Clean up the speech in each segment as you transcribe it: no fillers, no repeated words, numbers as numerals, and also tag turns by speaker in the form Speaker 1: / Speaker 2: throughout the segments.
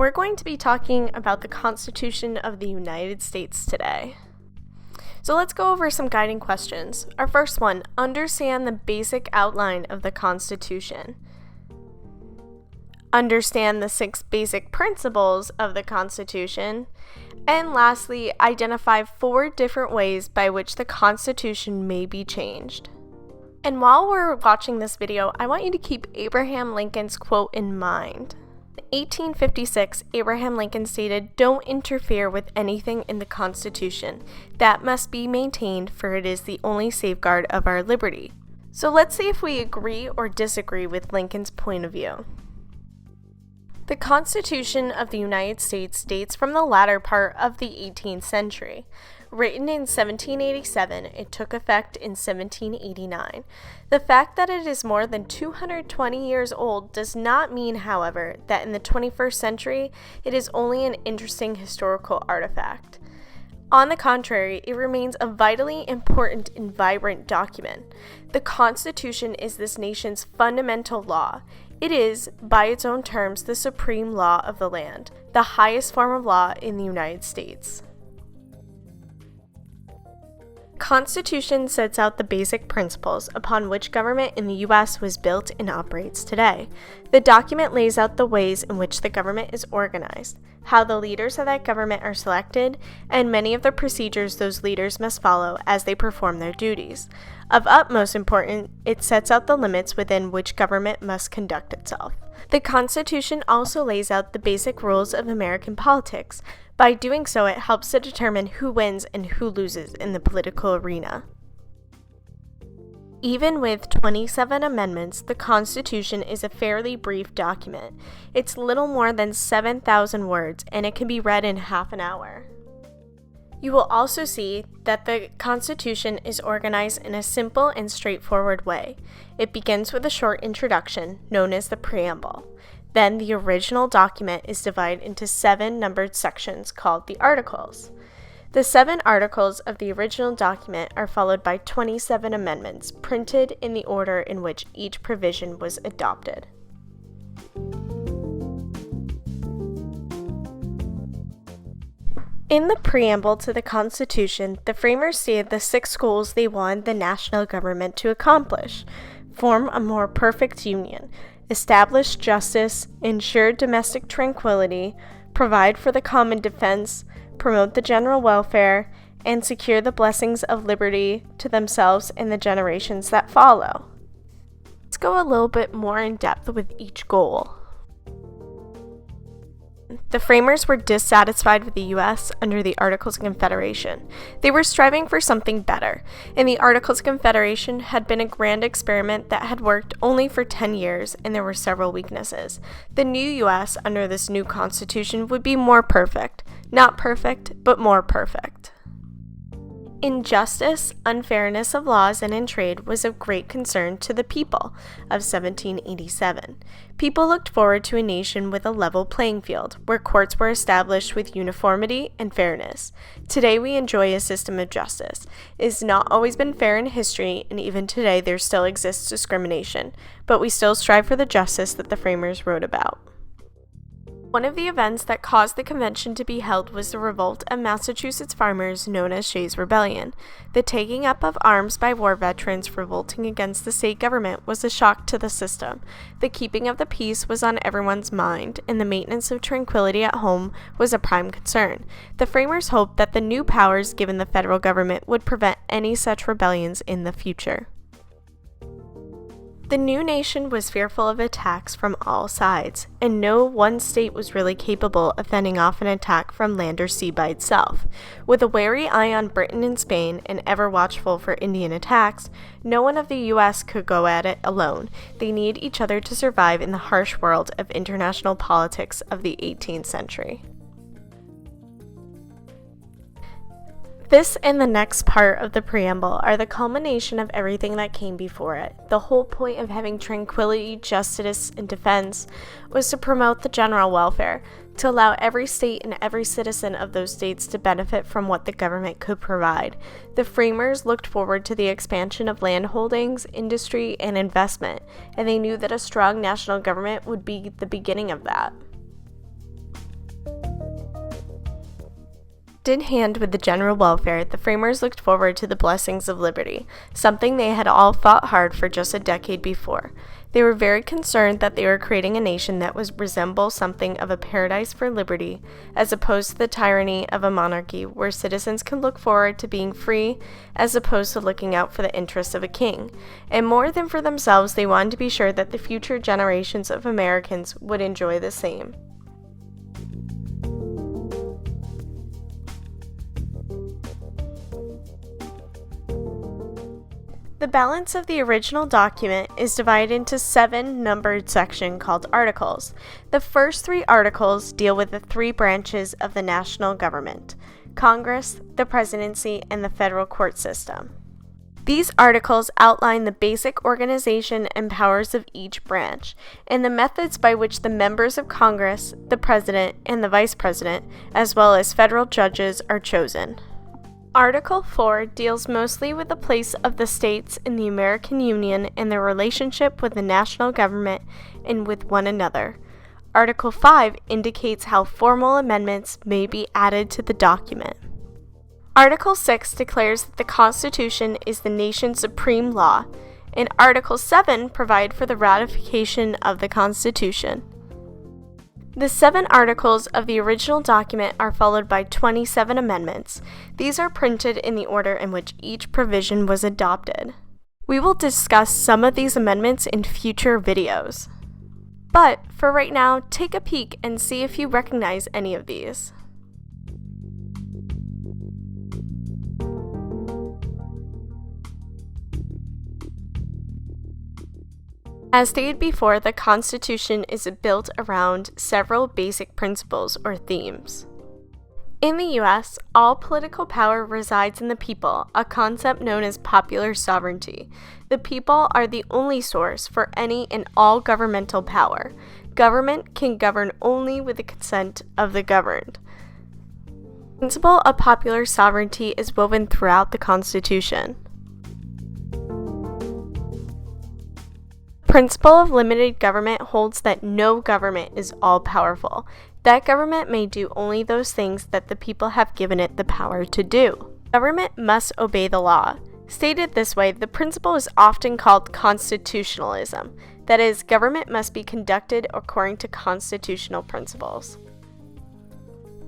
Speaker 1: We're going to be talking about the Constitution of the United States today. So let's go over some guiding questions. Our first one, understand the basic outline of the Constitution. Understand the 6 basic principles of the Constitution. And lastly, identify 4 different ways by which the Constitution may be changed. And while we're watching this video, I want you to keep Abraham Lincoln's quote in mind. In 1856, Abraham Lincoln stated, "Don't interfere with anything in the Constitution. That must be maintained, for it is the only safeguard of our liberty." So let's see if we agree or disagree with Lincoln's point of view. The Constitution of the United States dates from the latter part of the 18th century. Written in 1787, it took effect in 1789. The fact that it is more than 220 years old does not mean, however, that in the 21st century it is only an interesting historical artifact. On the contrary, it remains a vitally important and vibrant document. The Constitution is this nation's fundamental law. It is, by its own terms, the supreme law of the land, the highest form of law in the United States. Constitution sets out the basic principles upon which government in the U.S. was built and operates today. The document lays out the ways in which the government is organized, how the leaders of that government are selected, and many of the procedures those leaders must follow as they perform their duties. Of utmost importance, it sets out the limits within which government must conduct itself. The Constitution also lays out the basic rules of American politics. By doing so, it helps to determine who wins and who loses in the political arena. Even with 27 amendments, the Constitution is a fairly brief document. It's little more than 7,000 words, and it can be read in half an hour. You will also see that the Constitution is organized in a simple and straightforward way. It begins with a short introduction, known as the preamble. Then the original document is divided into 7 numbered sections called the articles. The 7 articles of the original document are followed by 27 amendments, printed in the order in which each provision was adopted. In the preamble to the Constitution, the framers stated the 6 goals they wanted the national government to accomplish: form a more perfect union, establish justice, ensure domestic tranquility, provide for the common defense, promote the general welfare, and secure the blessings of liberty to themselves and the generations that follow. Let's go a little bit more in depth with each goal. The framers were dissatisfied with the U.S. under the Articles of Confederation. They were striving for something better, and the Articles of Confederation had been a grand experiment that had worked only for 10 years, and there were several weaknesses. The new U.S. under this new Constitution would be more perfect. Not perfect, but more perfect. Injustice, unfairness of laws, and in trade was of great concern to the people of 1787. People looked forward to a nation with a level playing field, where courts were established with uniformity and fairness. Today we enjoy a system of justice. It has not always been fair in history, and even today there still exists discrimination, but we still strive for the justice that the framers wrote about. One of the events that caused the convention to be held was the revolt of Massachusetts farmers known as Shays' Rebellion. The taking up of arms by war veterans revolting against the state government was a shock to the system. The keeping of the peace was on everyone's mind, and the maintenance of tranquility at home was a prime concern. The framers hoped that the new powers given the federal government would prevent any such rebellions in the future. The new nation was fearful of attacks from all sides, and no one state was really capable of fending off an attack from land or sea by itself. With a wary eye on Britain and Spain, and ever watchful for Indian attacks, no one of the U.S. could go at it alone. They need each other to survive in the harsh world of international politics of the 18th century. This and the next part of the preamble are the culmination of everything that came before it. The whole point of having tranquility, justice, and defense was to promote the general welfare, to allow every state and every citizen of those states to benefit from what the government could provide. The framers looked forward to the expansion of land holdings, industry, and investment, and they knew that a strong national government would be the beginning of that. in hand with the general welfare, the framers looked forward to the blessings of liberty, something they had all fought hard for just a decade before. They were very concerned that they were creating a nation that would resemble something of a paradise for liberty, as opposed to the tyranny of a monarchy where citizens can look forward to being free, as opposed to looking out for the interests of a king. And more than for themselves, they wanted to be sure that the future generations of Americans would enjoy the same. The balance of the original document is divided into 7 numbered sections called articles. The first 3 articles deal with the 3 branches of the national government: Congress, the presidency, and the federal court system. These articles outline the basic organization and powers of each branch, and the methods by which the members of Congress, the president, and the vice president, as well as federal judges, are chosen. Article 4 deals mostly with the place of the states in the American Union and their relationship with the national government and with one another. Article 5 indicates how formal amendments may be added to the document. Article 6 declares that the Constitution is the nation's supreme law, and Article 7 provides for the ratification of the Constitution. The 7 articles of the original document are followed by 27 amendments. These are printed in the order in which each provision was adopted. We will discuss some of these amendments in future videos. But for right now, take a peek and see if you recognize any of these. As stated before, the Constitution is built around several basic principles or themes. In the U.S., all political power resides in the people, a concept known as popular sovereignty. The people are the only source for any and all governmental power. Government can govern only with the consent of the governed. The principle of popular sovereignty is woven throughout the Constitution. The principle of limited government holds that no government is all-powerful. That government may do only those things that the people have given it the power to do. Government must obey the law. Stated this way, the principle is often called constitutionalism. That is, government must be conducted according to constitutional principles.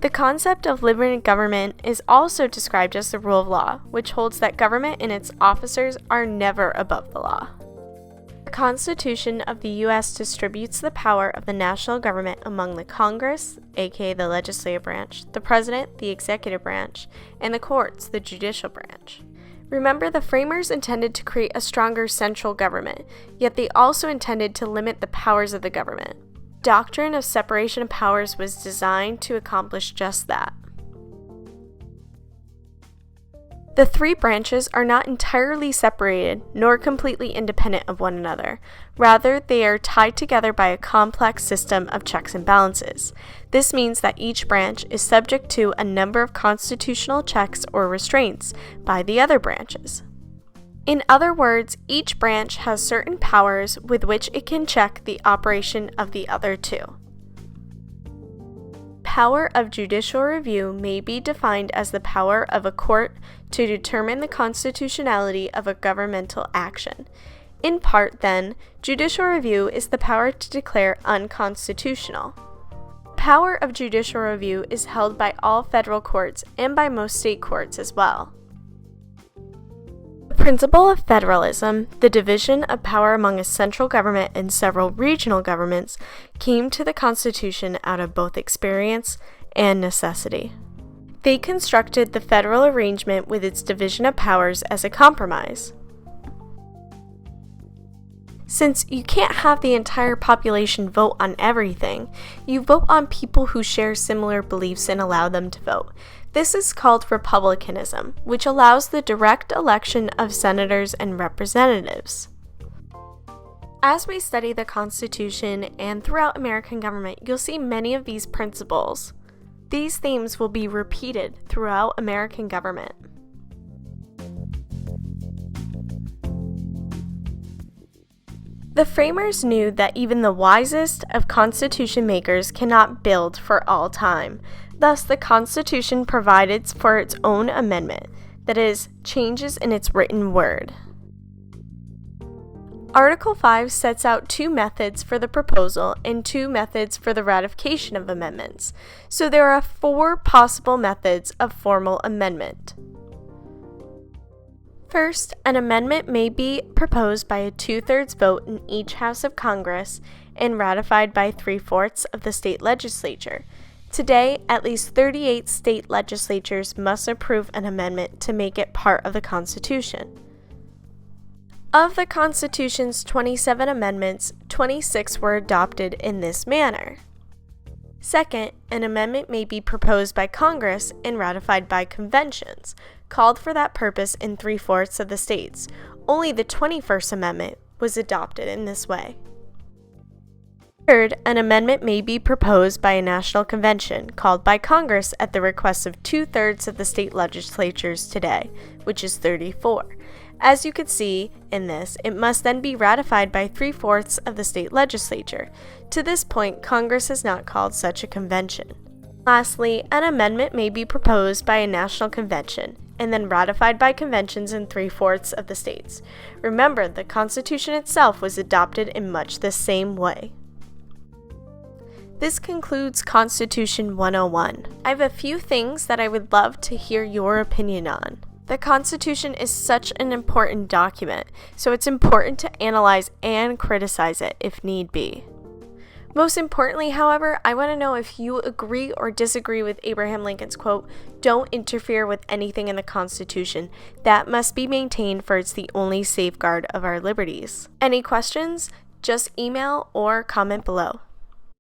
Speaker 1: The concept of limited government is also described as the rule of law, which holds that government and its officers are never above the law. The Constitution of the U.S. distributes the power of the national government among the Congress, aka the legislative branch, the President, the executive branch, and the courts, the judicial branch. Remember, the framers intended to create a stronger central government, yet they also intended to limit the powers of the government. The doctrine of separation of powers was designed to accomplish just that. The 3 branches are not entirely separated nor completely independent of one another. Rather, they are tied together by a complex system of checks and balances. This means that each branch is subject to a number of constitutional checks or restraints by the other branches. In other words, each branch has certain powers with which it can check the operation of the other 2. Power of judicial review may be defined as the power of a court to determine the constitutionality of a governmental action. In part, then, judicial review is the power to declare unconstitutional. Power of judicial review is held by all federal courts and by most state courts as well. The principle of federalism, the division of power among a central government and several regional governments, came to the Constitution out of both experience and necessity. They constructed the federal arrangement with its division of powers as a compromise. Since you can't have the entire population vote on everything, you vote on people who share similar beliefs and allow them to vote. This is called republicanism, which allows the direct election of senators and representatives. As we study the Constitution and throughout American government, you'll see many of these principles. These themes will be repeated throughout American government. The framers knew that even the wisest of constitution makers cannot build for all time. Thus, the Constitution provided for its own amendment, that is, changes in its written word. Article 5 sets out 2 methods for the proposal and 2 methods for the ratification of amendments. So there are 4 possible methods of formal amendment. First, an amendment may be proposed by a 2/3 vote in each House of Congress and ratified by 3/4 of the state legislature. Today, at least 38 state legislatures must approve an amendment to make it part of the Constitution. Of the Constitution's 27 amendments, 26 were adopted in this manner. Second, an amendment may be proposed by Congress and ratified by conventions, called for that purpose in 3/4 of the states. Only the 21st Amendment was adopted in this way. Third, an amendment may be proposed by a national convention, called by Congress at the request of 2/3 of the state legislatures today, which is 34. As you could see in this, it must then be ratified by 3/4 of the state legislature. To this point, Congress has not called such a convention. Lastly, an amendment may be proposed by a national convention and then ratified by conventions in 3/4 of the states. Remember, the Constitution itself was adopted in much the same way. This concludes Constitution 101. I have a few things that I would love to hear your opinion on. The Constitution is such an important document, so it's important to analyze and criticize it if need be. Most importantly, however, I want to know if you agree or disagree with Abraham Lincoln's quote, "Don't interfere with anything in the Constitution. That must be maintained, for it's the only safeguard of our liberties." Any questions? Just email or comment below.